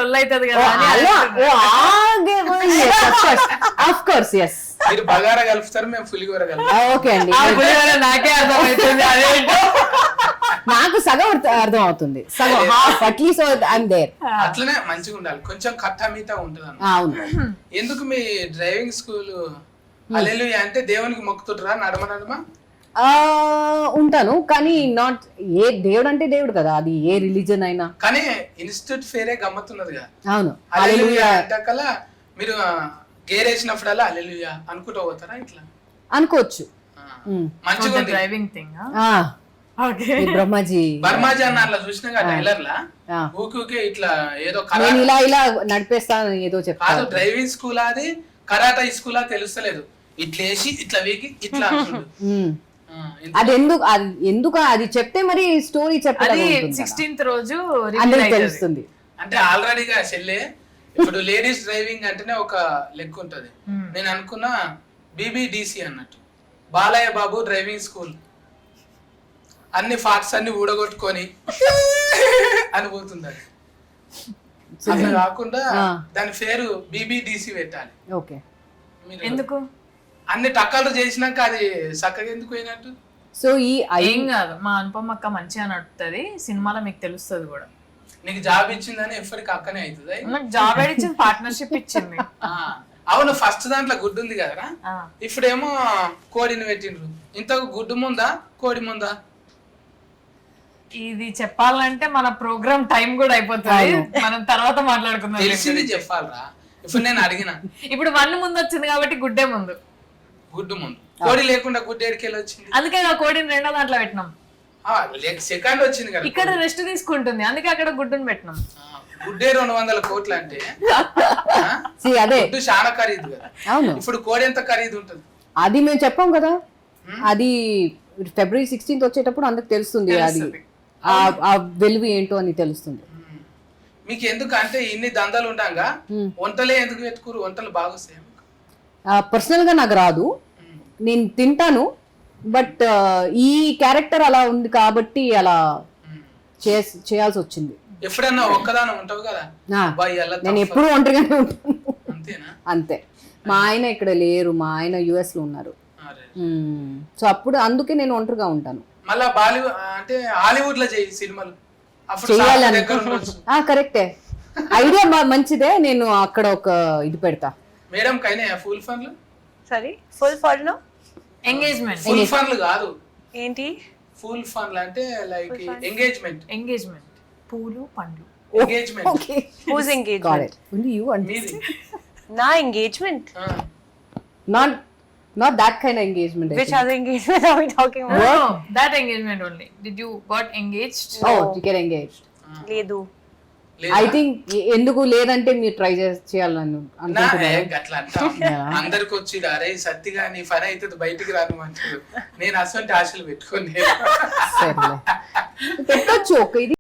అవుతుంది కదా అని ఆఫ్ కోర్స్ ఎస్. మీరు బగారా కలుపుతారు, మేము పులిగూర కలుపుతాం. ఓకే అండి, నాకే అర్థమవుతుంది అదేంటో. నాకు సగం అర్థం అవుతుంది, సగం హాఫ్ అట్లీస్ట్ ఐఎమ్ దేర్. అట్లనే మంచిగా ఉండాలి, కొంచెం కట్టా మీతా ఉంటుంది అన్న. అవును. ఎందుకు మీ డ్రైవింగ్ స్కూల్ హల్లెలూయా అంటే దేవునికి మొక్కుతుంటారా నడమ నడమ? ఉంటాను, కానీ నాట్ ఏ దేవుడు అంటే దేవుడు కదా, అది ఏ రిలీజన్ అయినా. కానీ ఇన్స్టిట్యూట్ ఫేరే గమ్మత్తున్నది కదా. అవును, హల్లెలూయా అంటాకల్లా మీరు గేర్ వేసినప్పుడల్లా హల్లెలూయా అనుకుంటూ పోతారా ఇట్లా? అనుకోవచ్చు. మంచిగా ఉంది డ్రైవింగ్ థింగ్. బ్రహ్మాజీ బర్మాజీ అన్న అట్లా చూసినా టైలర్ లా ఊకే ఇట్లా ఏదో నేను ఇలా ఇలా నడిపేస్తాను ఏదో చెప్తాను. కాదు, డ్రైవింగ్ స్కూల్ అది కరాటా స్కూల్ తెలుస్తలేదు. ఇట్లా వేసి ఇట్లా వీకి ఇట్లా అది ఎందుకు అది చెప్తే మరి స్టోరీ చెప్పాలి 16th రోజు అందరికి తెలుస్తుంది. అంటే ఆల్రెడీగా చెల్లె ఇప్పుడు లేడీస్ డ్రైవింగ్ అంటేనే ఒక లెక్క ఉంటది. నేను అనుకున్నా BBDC అన్నట్టు, బాలయ్య బాబు డ్రైవింగ్ స్కూల్. అన్ని ఫాక్స్ అన్ని ఊడగొట్టుకొని అని పోతుంది. అది అట్లా కాకుండా దాని పేరు BBDC పెట్టాలి. ఓకే, ఎందుకు? అన్ని టక్కలు చేసినాక అది చక్కగా ఎందుకు పోయినట్టు? సో ఏం కాదు, మా అనుపమ అక్క మంచిగా నడుపుతుంది సినిమాలో, మీకు తెలుస్తుంది కూడా. నీకు జాబ్ ఇచ్చిందని ఎప్పటికి అక్కనే అవుతుంది. నాకు జాబ్ ఇచ్చింది, పార్ట్నర్షిప్ ఇచ్చింది. అవును, ఫస్ట్ దాంట్లో గుడ్డు ఉంది కదరా, ఇప్పుడేమో కోడిని పెట్టిండ్రు. ఇంతకు గుడ్డు ముందా కోడి ముందా? ఇది చెప్పాలంటే మన ప్రోగ్రామ్ టైం కూడా అయిపోతుంది, మనం తర్వాత మాట్లాడుకుందాం. తెలిసింది చెప్పాలరా. ఇప్పుడు నేను అడిగిన, ఇప్పుడు 1 ముందు వచ్చింది కాబట్టి గుడ్డే ముందు. గుడ్డు ముందు, కోడి లేకుండా గుడ్డు ఎడికెళ్ళి వచ్చింది. అందుకే ఆ కోడిని రెండో దాంట్లో పెట్టినాం. సెకండ్ వచ్చింది కదా, ఇక్కడ రెస్ట్ తీసుకుంటుంది, అందుకే అక్కడ గుడ్డుని పెట్టినాం. గుడ్డే 200 కోట్లు అంటే అదే గుడ్డు చాలా ఖరీదు కదా. అవును, ఇప్పుడు కోడి ఎంత ఖరీదు ఉంటుంది అది మేము చెప్పాం కదా. అది February 16th వచ్చేటప్పుడు అందరికి తెలుస్తుంది, అది ఆ వెలుగు ఏంటో అని తెలుస్తుంది. మీకు ఎందుకు అంటే ఇన్ని దందాలు ఉంటాగా వంటలే ఎందుకు పెట్టుకోరు? వంటలు బాగా వస్తాయి. పర్సనల్ గా నాకు రాదు, నేను తింటాను, బట్ ఈ క్యారెక్టర్ అలా ఉంది కాబట్టి అలా చేయాల్సి వచ్చింది. ఎప్పుడన్నా ఒక్కదానం ఉంటావు కదా, నేను ఎప్పుడు ఒంటరిగానే ఉంటాను. అంతేనా? అంతే. మా ఆయన ఇక్కడ లేరు, మా ఆయన US లో ఉన్నారు. సో అప్పుడు అందుకే నేను ఒంటరిగా ఉంటాను. మళ్ళా బాలీవుడ్ అంటే హాలీవుడ్ లో చేయి సినిమాలు, కరెక్టే, ఐడియా మంచిదే. నేను అక్కడ ఒక ఇది పెడతా. మేడం కైనా ఫుల్ ఫన్లు? సరే, ఫుల్ ఫన్లు ఎంగేజ్మెంట్. ఫుల్ ఫన్లు కాదు, ఏంటి ఫుల్ ఫన్లు అంటే లైక్ ఎంగేజ్మెంట్. ఎంగేజ్మెంట్ పూలు పండ్లు. Engagement. Whose engagement? Only you understand. మీది నా engagement? Not that kind of engagement. Which other engagement are we talking about? No, that engagement only. Did you got engaged? Oh, you get engaged. లేదు. I think ఎందుకు లేదంటే మీరు try చేయాలని అట్లా అందరికి వచ్చి అరే సత్తిగా నీ పని అయితే బయటికి రాను అంటారు. నేను అసలు ఆశలు పెట్టుకోండి. పెట్టొచ్చు ఒక ఇది.